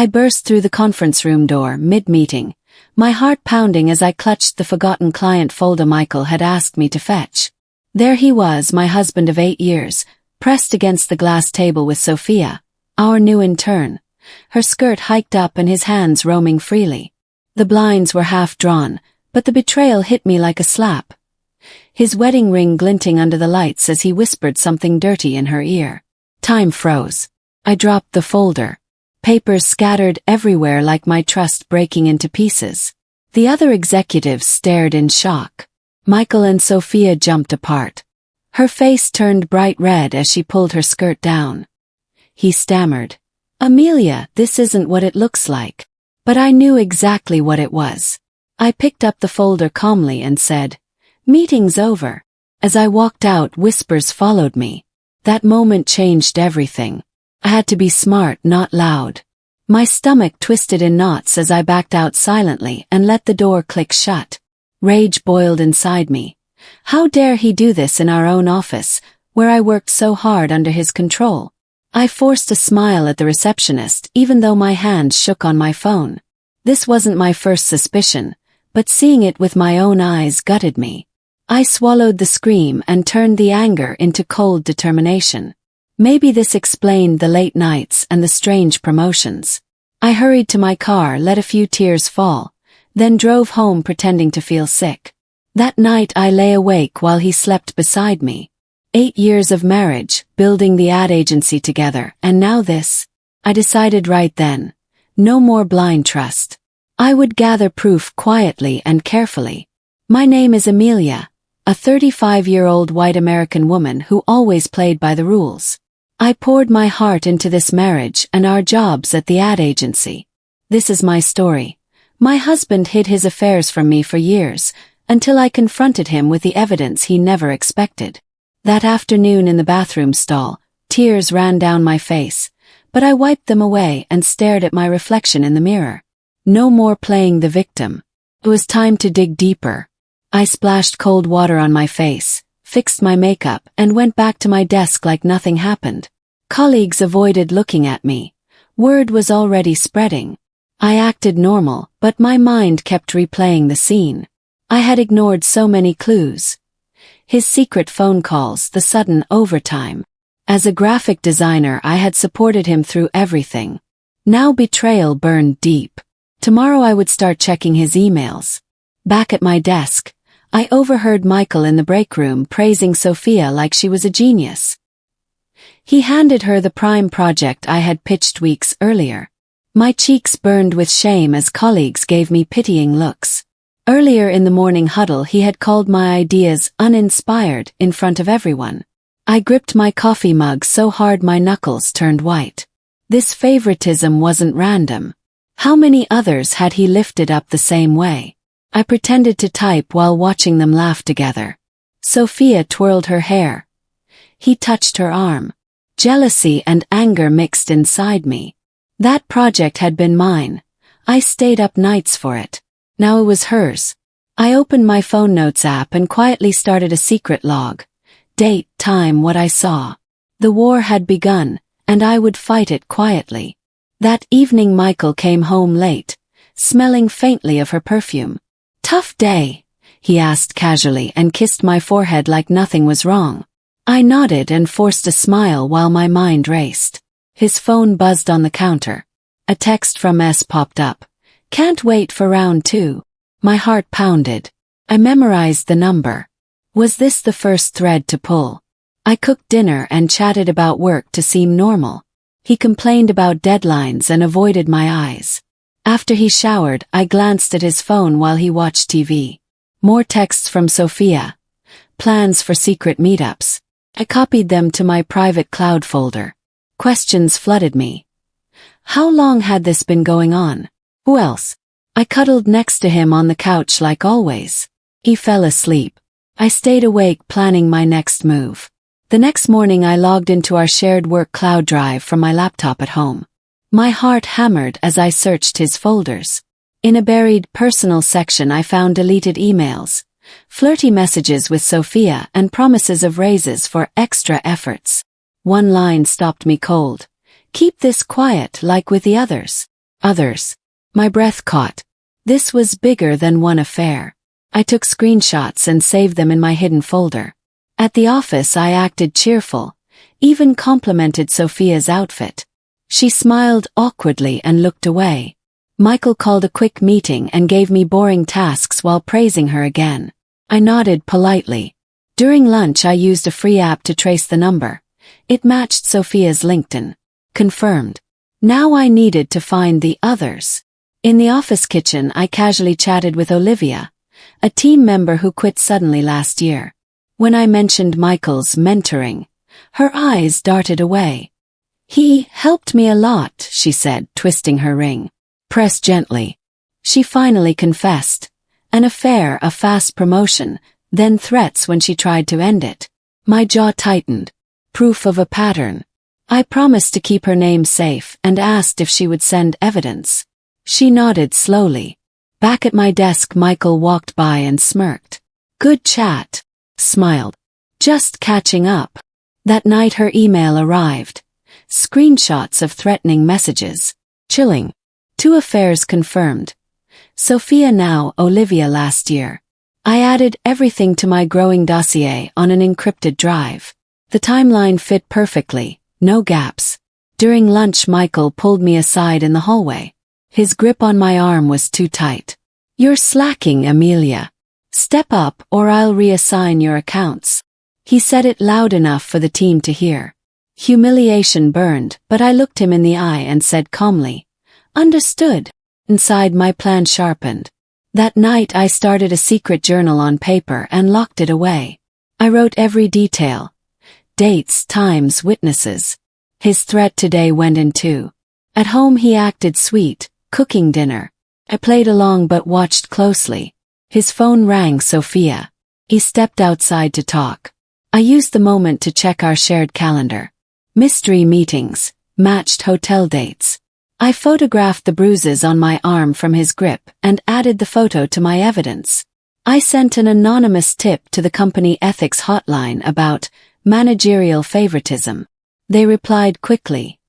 I burst through the conference room door mid-meeting, my heart pounding as I clutched the forgotten client folder Michael had asked me to fetch. There he was, my husband of 8 years, pressed against the glass table with Sophia, our new intern, her skirt hiked up and his hands roaming freely. The blinds were half drawn, but the betrayal hit me like a slap. His wedding ring glinting under the lights as he whispered something dirty in her ear. Time froze. I dropped the folder. Papers scattered everywhere like my trust breaking into pieces. The other executives stared in shock. Michael and Sophia jumped apart. Her face turned bright red as she pulled her skirt down. He stammered, "Amelia, this isn't what it looks like." But I knew exactly what it was. I picked up the folder calmly and said, "Meeting's over." As I walked out, whispers followed me. That moment changed everything. I had to be smart, not loud. My stomach twisted in knots as I backed out silently and let the door click shut. Rage boiled inside me. How dare he do this in our own office, where I worked so hard under his control? I forced a smile at the receptionist even though my hands shook on my phone. This wasn't my first suspicion, but seeing it with my own eyes gutted me. I swallowed the scream and turned the anger into cold determination. Maybe this explained the late nights and the strange promotions. I hurried to my car, let a few tears fall, then drove home pretending to feel sick. That night I lay awake while he slept beside me. 8 years of marriage, building the ad agency together, and now this. I decided right then. No more blind trust. I would gather proof quietly and carefully. My name is Amelia, a 35-year-old white American woman who always played by the rules. I poured my heart into this marriage and our jobs at the ad agency. This is my story. My husband hid his affairs from me for years, until I confronted him with the evidence he never expected. That afternoon in the bathroom stall, tears ran down my face, but I wiped them away and stared at my reflection in the mirror. No more playing the victim. It was time to dig deeper. I splashed cold water on my face, fixed my makeup, and went back to my desk like nothing happened. Colleagues avoided looking at me. Word was already spreading. I acted normal, but my mind kept replaying the scene. I had ignored so many clues. His secret phone calls, the sudden overtime. As a graphic designer, I had supported him through everything. Now betrayal burned deep. Tomorrow I would start checking his emails. Back at my desk, I overheard Michael in the break room praising Sophia like she was a genius. He handed her the prime project I had pitched weeks earlier. My cheeks burned with shame as colleagues gave me pitying looks. Earlier in the morning huddle he had called my ideas uninspired in front of everyone. I gripped my coffee mug so hard my knuckles turned white. This favoritism wasn't random. How many others had he lifted up the same way? I pretended to type while watching them laugh together. Sophia twirled her hair. He touched her arm. Jealousy and anger mixed inside me. That project had been mine. I stayed up nights for it. Now it was hers. I opened my phone notes app and quietly started a secret log. Date, time, what I saw. The war had begun, and I would fight it quietly. That evening Michael came home late, smelling faintly of her perfume. "Tough day?" he asked casually and kissed my forehead like nothing was wrong. I nodded and forced a smile while my mind raced. His phone buzzed on the counter. A text from S popped up. "Can't wait for round 2. My heart pounded. I memorized the number. Was this the first thread to pull? I cooked dinner and chatted about work to seem normal. He complained about deadlines and avoided my eyes. After he showered, I glanced at his phone while he watched TV. More texts from Sophia. Plans for secret meetups. I copied them to my private cloud folder. Questions flooded me. How long had this been going on? Who else? I cuddled next to him on the couch like always. He fell asleep. I stayed awake planning my next move. The next morning I logged into our shared work cloud drive from my laptop at home. My heart hammered as I searched his folders. In a buried personal section I found deleted emails, flirty messages with Sophia and promises of raises for extra efforts. One line stopped me cold. "Keep this quiet like with the others." Others. My breath caught. This was bigger than one affair. I took screenshots and saved them in my hidden folder. At the office I acted cheerful, even complimented Sophia's outfit. She smiled awkwardly and looked away. Michael called a quick meeting and gave me boring tasks while praising her again. I nodded politely. During lunch I used a free app to trace the number. It matched Sophia's LinkedIn. Confirmed. Now I needed to find the others. In the office kitchen I casually chatted with Olivia, a team member who quit suddenly last year. When I mentioned Michael's mentoring, her eyes darted away. "He helped me a lot," she said, twisting her ring. "Press gently." She finally confessed. An affair, a fast promotion, then threats when she tried to end it. My jaw tightened. Proof of a pattern. I promised to keep her name safe and asked if she would send evidence. She nodded slowly. Back at my desk Michael walked by and smirked. "Good chat." Smiled. "Just catching up." That night her email arrived. Screenshots of threatening messages. Chilling. 2 affairs confirmed. Sophia now, Olivia last year. I added everything to my growing dossier on an encrypted drive. The timeline fit perfectly, no gaps. During lunch Michael pulled me aside in the hallway. His grip on my arm was too tight. "You're slacking, Amelia. Step up or I'll reassign your accounts." He said it loud enough for the team to hear. Humiliation burned, but I looked him in the eye and said calmly, "Understood." Inside my plan sharpened. That night I started a secret journal on paper and locked it away. I wrote every detail. Dates, times, witnesses. His threat today went in 2. At home he acted sweet, cooking dinner. I played along but watched closely. His phone rang. Sophia. He stepped outside to talk. I used the moment to check our shared calendar. Mystery meetings, matched hotel dates. I photographed the bruises on my arm from his grip and added the photo to my evidence. I sent an anonymous tip to the company ethics hotline about managerial favoritism. They replied quickly.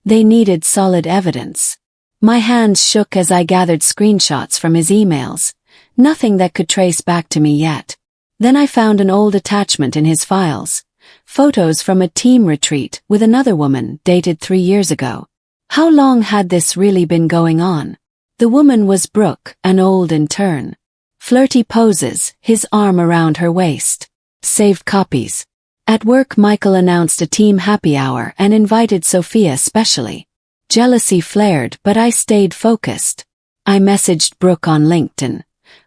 They needed solid evidence. My hands shook as I gathered screenshots from his emails. Nothing that could trace back to me yet. Then I found an old attachment in his files. Photos from a team retreat with another woman dated 3 years ago. How long had this really been going on? The woman was Brooke, an old intern. Flirty poses, his arm around her waist. Saved copies. At work Michael announced a team happy hour and invited Sophia specially. Jealousy flared, but I stayed focused. I messaged Brooke on LinkedIn.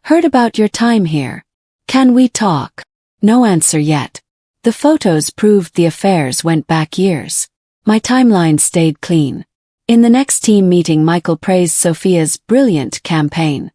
"Heard about your time here. Can we talk?" No answer yet. The photos proved the affairs went back years. My timeline stayed clean. In the next team meeting Michael praised Sophia's brilliant campaign.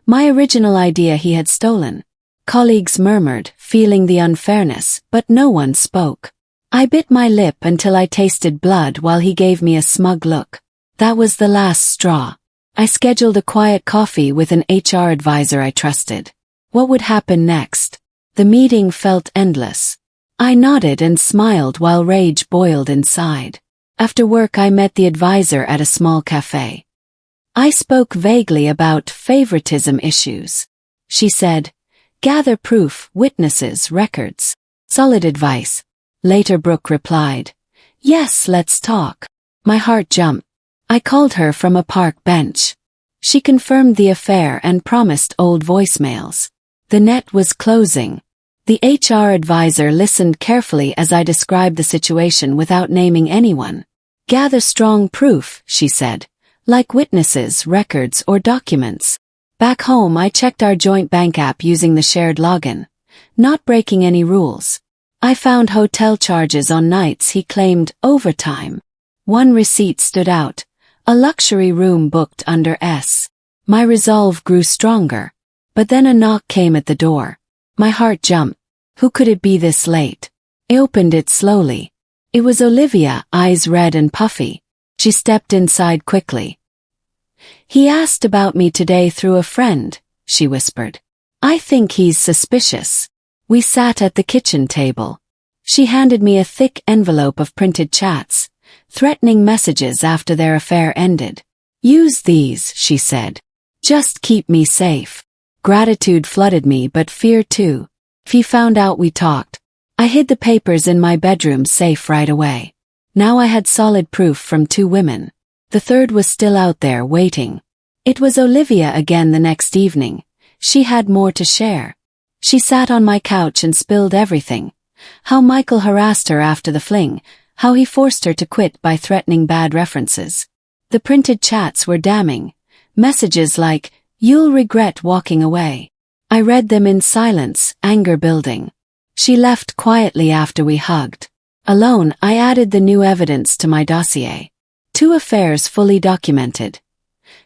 My original idea he had stolen. Colleagues murmured, feeling the unfairness, but no one spoke. I bit my lip until I tasted blood while he gave me a smug look. That was the last straw. I scheduled a quiet coffee with an HR advisor I trusted. What would happen next? The meeting felt endless. I nodded and smiled while rage boiled inside. After work I met the advisor at a small cafe. I spoke vaguely about favoritism issues. She said, "Gather proof, witnesses, records." Solid advice. Later Brooke replied, "Yes, let's talk." My heart jumped. I called her from a park bench. She confirmed the affair and promised old voicemails. The net was closing. The HR advisor listened carefully as I described the situation without naming anyone. "Gather strong proof," she said, "like witnesses, records, or documents." Back home I checked our joint bank app using the shared login, not breaking any rules. I found hotel charges on nights he claimed overtime. One receipt stood out, a luxury room booked under S. My resolve grew stronger. But then a knock came at the door. My heart jumped. Who could it be this late? I opened it slowly. It was Olivia, eyes red and puffy. She stepped inside quickly. "He asked about me today through a friend," she whispered. "I think he's suspicious." We sat at the kitchen table. She handed me a thick envelope of printed chats, threatening messages after their affair ended. Use these, she said. Just keep me safe. Gratitude flooded me, but fear too. If he found out we talked. I hid the papers in my bedroom safe right away. Now I had solid proof from 2 women. The third was still out there waiting. It was Olivia again the next evening. She had more to share. She sat on my couch and spilled everything. How Michael harassed her after the fling, how he forced her to quit by threatening bad references. The printed chats were damning. Messages like, "You'll regret walking away." I read them in silence, anger building. She left quietly after we hugged. Alone, I added the new evidence to my dossier. 2 affairs fully documented.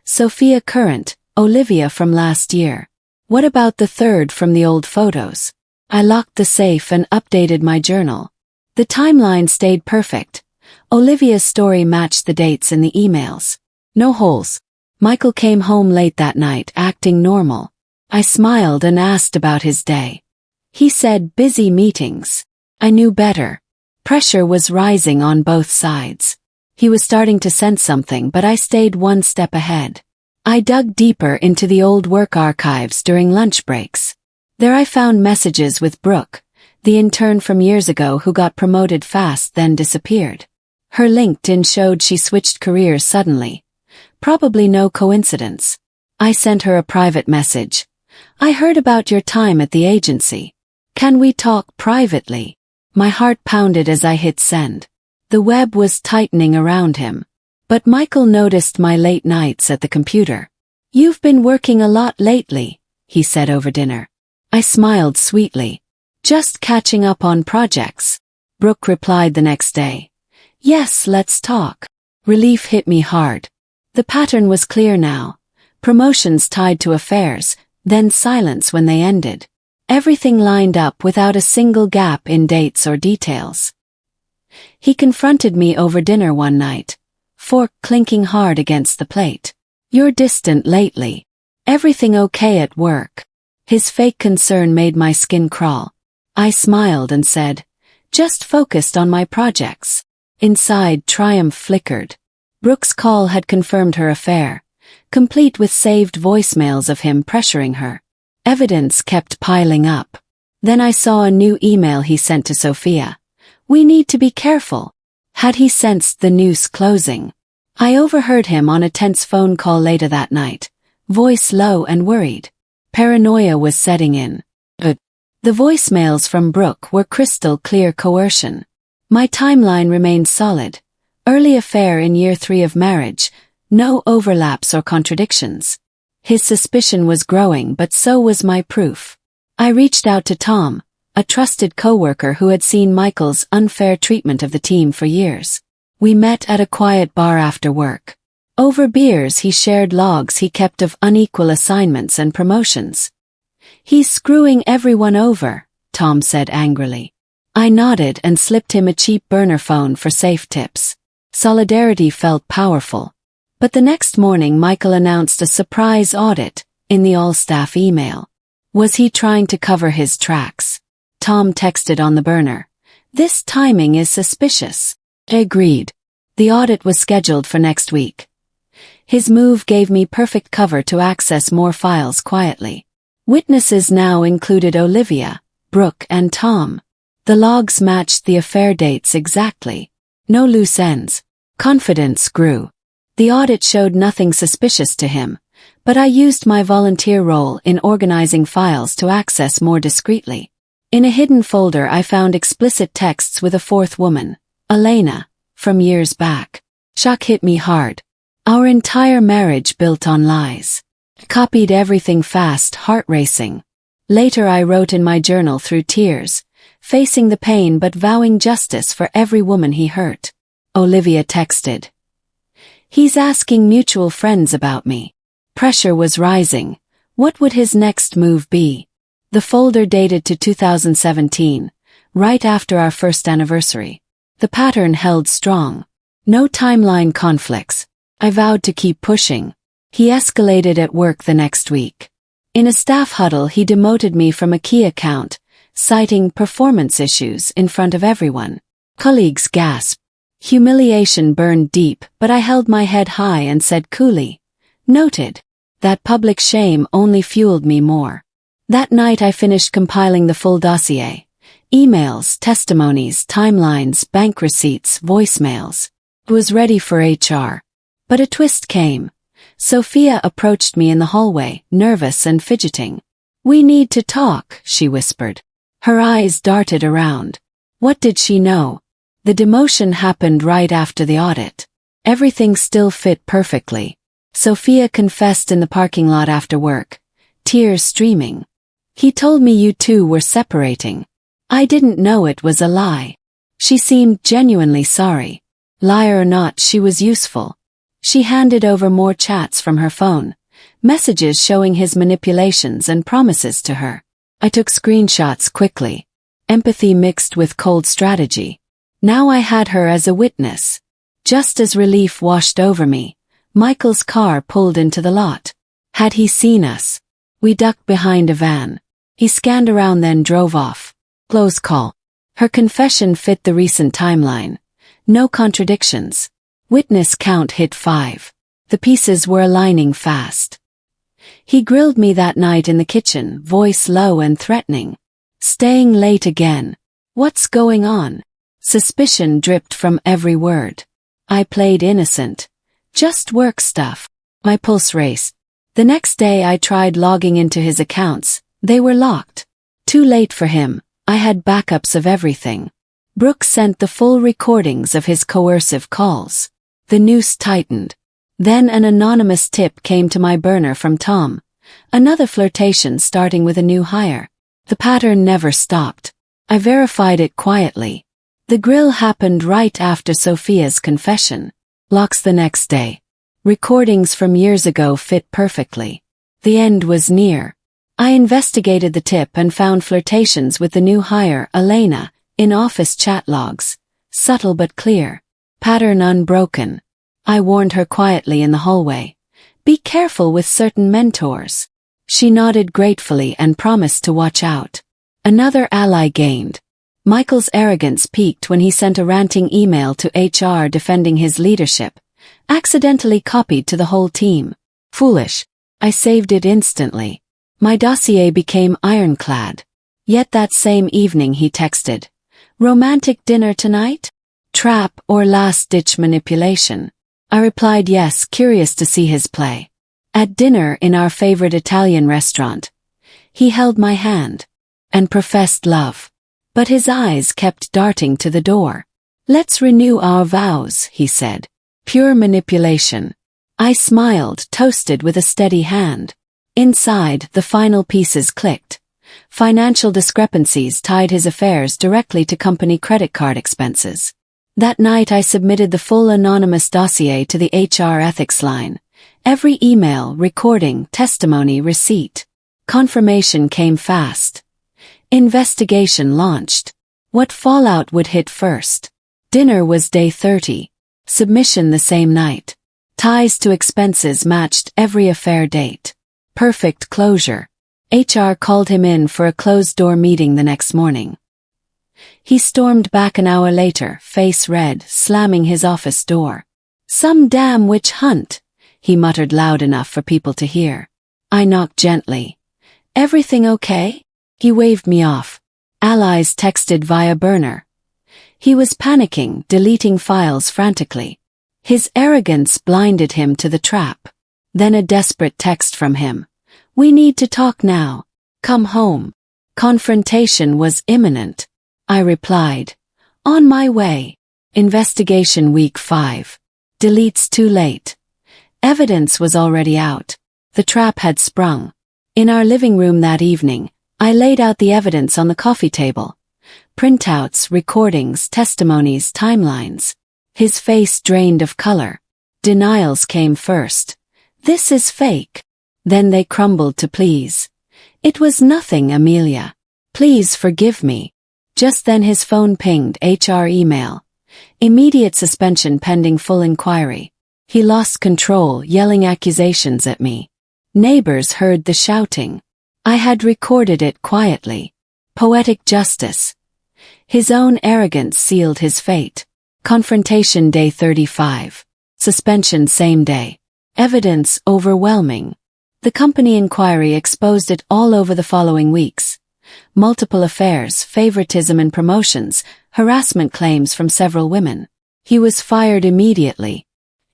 Sophia current, Olivia from last year. What about the third from the old photos? I locked the safe and updated my journal. The timeline stayed perfect. Olivia's story matched the dates in the emails. No holes. Michael came home late that night, acting normal. I smiled and asked about his day. He said busy meetings. I knew better. Pressure was rising on both sides. He was starting to sense something, but I stayed one step ahead. I dug deeper into the old work archives during lunch breaks. There I found messages with Brooke, the intern from years ago who got promoted fast then disappeared. Her LinkedIn showed she switched careers suddenly. Probably no coincidence. I sent her a private message. I heard about your time at the agency. Can we talk privately? My heart pounded as I hit send. The web was tightening around him. But Michael noticed my late nights at the computer. You've been working a lot lately, he said over dinner. I smiled sweetly. Just catching up on projects. Brooke replied the next day. Yes, let's talk. Relief hit me hard. The pattern was clear now. Promotions tied to affairs, then silence when they ended. Everything lined up without a single gap in dates or details. He confronted me over dinner one night, fork clinking hard against the plate. You're distant lately. Everything okay at work? His fake concern made my skin crawl. I smiled and said, just focused on my projects. Inside, triumph flickered. Brooke's call had confirmed her affair, complete with saved voicemails of him pressuring her. Evidence kept piling up. Then I saw a new email he sent to Sophia. We need to be careful. Had he sensed the noose closing? I overheard him on a tense phone call later that night, voice low and worried. Paranoia was setting in. The voicemails from Brooke were crystal clear coercion. My timeline remained solid. Early affair in year 3 of marriage, no overlaps or contradictions. His suspicion was growing, but so was my proof. I reached out to Tom, a trusted coworker who had seen Michael's unfair treatment of the team for years. We met at a quiet bar after work. Over beers he shared logs he kept of unequal assignments and promotions. He's screwing everyone over, Tom said angrily. I nodded and slipped him a cheap burner phone for safe tips. Solidarity felt powerful. But the next morning Michael announced a surprise audit in the all-staff email. Was he trying to cover his tracks? Tom texted on the burner. This timing is suspicious. Agreed. The audit was scheduled for next week. His move gave me perfect cover to access more files quietly. Witnesses now included Olivia, Brooke, and Tom. The logs matched the affair dates exactly. No loose ends. Confidence grew. The audit showed nothing suspicious to him, but I used my volunteer role in organizing files to access more discreetly. In a hidden folder I found explicit texts with a fourth woman, Elena, from years back. Shock hit me hard. Our entire marriage built on lies. Copied everything fast, heart racing. Later I wrote in my journal through tears, facing the pain but vowing justice for every woman he hurt. Olivia texted. He's asking mutual friends about me. Pressure was rising. What would his next move be? The folder dated to 2017, right after our first anniversary. The pattern held strong. No timeline conflicts. I vowed to keep pushing. He escalated at work the next week. In a staff huddle he demoted me from a key account, citing performance issues in front of everyone. Colleagues gasped. Humiliation burned deep, but I held my head high and said coolly, "Noted." That public shame only fueled me more. That night I finished compiling the full dossier. Emails, testimonies, timelines, bank receipts, voicemails. I was ready for HR. But a twist came. Sophia approached me in the hallway, nervous and fidgeting. "We need to talk," she whispered. Her eyes darted around. What did she know? The demotion happened right after the audit. Everything still fit perfectly. Sophia confessed in the parking lot after work, tears streaming. "He told me you two were separating. I didn't know it was a lie." She seemed genuinely sorry. Liar or not, she was useful. She handed over more chats from her phone, messages showing his manipulations and promises to her. I took screenshots quickly. Empathy mixed with cold strategy. Now I had her as a witness. Just as relief washed over me, Michael's car pulled into the lot. Had he seen us? We ducked behind a van. He scanned around then drove off. Close call. Her confession fit the recent timeline. No contradictions. Witness count hit 5. The pieces were aligning fast. He grilled me that night in the kitchen, voice low and threatening. "Staying late again. What's going on?" Suspicion dripped from every word. I played innocent. Just work stuff. My pulse raced. The next day I tried logging into his accounts. They were locked. Too late for him. I had backups of everything. Brooke sent the full recordings of his coercive calls. The noose tightened. Then an anonymous tip came to my burner from Tom. Another flirtation starting with a new hire. The pattern never stopped. I verified it quietly. The grill happened right after Sophia's confession. Locks the next day. Recordings from years ago fit perfectly. The end was near. I investigated the tip and found flirtations with the new hire, Elena, in office chat logs. Subtle but clear. Pattern unbroken. I warned her quietly in the hallway. "Be careful with certain mentors." She nodded gratefully and promised to watch out. Another ally gained. Michael's arrogance peaked when he sent a ranting email to HR defending his leadership, accidentally copied to the whole team. Foolish. I saved it instantly. My dossier became ironclad. Yet that same evening he texted, "Romantic dinner tonight? Trap or last-ditch manipulation?" I replied yes, curious to see his play. At dinner in our favorite Italian restaurant, he held my hand and professed love. But his eyes kept darting to the door. "Let's renew our vows," he said. Pure manipulation. I smiled, toasted with a steady hand. Inside, the final pieces clicked. Financial discrepancies tied his affairs directly to company credit card expenses. That night I submitted the full anonymous dossier to the HR ethics line. Every email, recording, testimony, receipt. Confirmation came fast. Investigation launched. What fallout would hit first? Dinner was day 30. Submission the same night. Ties to expenses matched every affair date. Perfect closure. HR called him in for a closed-door meeting the next morning. He stormed back an hour later, face red, slamming his office door. "Some damn witch hunt," he muttered loud enough for people to hear. I knocked gently. "Everything okay?" He waved me off. Allies texted via burner. He was panicking, deleting files frantically. His arrogance blinded him to the trap. Then a desperate text from him. "We need to talk now. Come home." Confrontation was imminent. I replied, "On my way." Investigation week 5. Deletes too late. Evidence was already out. The trap had sprung. In our living room that evening, I laid out the evidence on the coffee table. Printouts, recordings, testimonies, timelines. His face drained of color. Denials came first. "This is fake." Then they crumbled to pleas. "It was nothing, Amelia. Please forgive me." Just then his phone pinged, HR email. Immediate suspension pending full inquiry. He lost control, yelling accusations at me. Neighbors heard the shouting. I had recorded it quietly. Poetic justice. His own arrogance sealed his fate. Confrontation day 35. Suspension same day. Evidence overwhelming. The company inquiry exposed it all over the following weeks. Multiple affairs, favoritism and promotions, harassment claims from several women. He was fired immediately.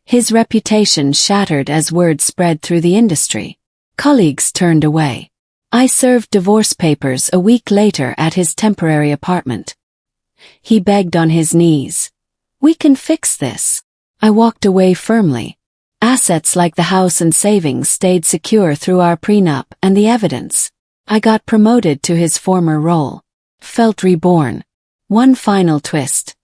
His reputation shattered as word spread through the industry. Colleagues turned away. I served divorce papers a week later at his temporary apartment. He begged on his knees. "We can fix this." I walked away firmly. Assets like the house and savings stayed secure through our prenup and the evidence. I got promoted to his former role. Felt reborn. One final twist.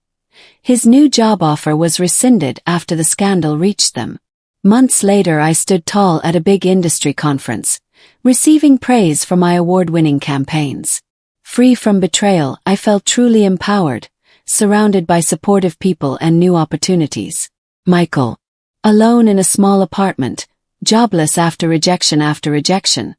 His new job offer was rescinded after the scandal reached them. Months later I stood tall at a big industry conference, receiving praise for my award-winning campaigns. Free from betrayal, I felt truly empowered, surrounded by supportive people and new opportunities. Michael. Alone in a small apartment, jobless after rejection.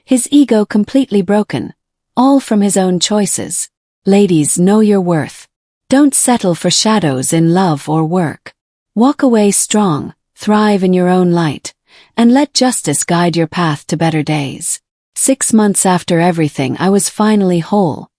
His ego completely broken, all from his own choices. Ladies, know your worth. Don't settle for shadows in love or work. Walk away strong, thrive in your own light, and let justice guide your path to better days. 6 months after everything, I was finally whole.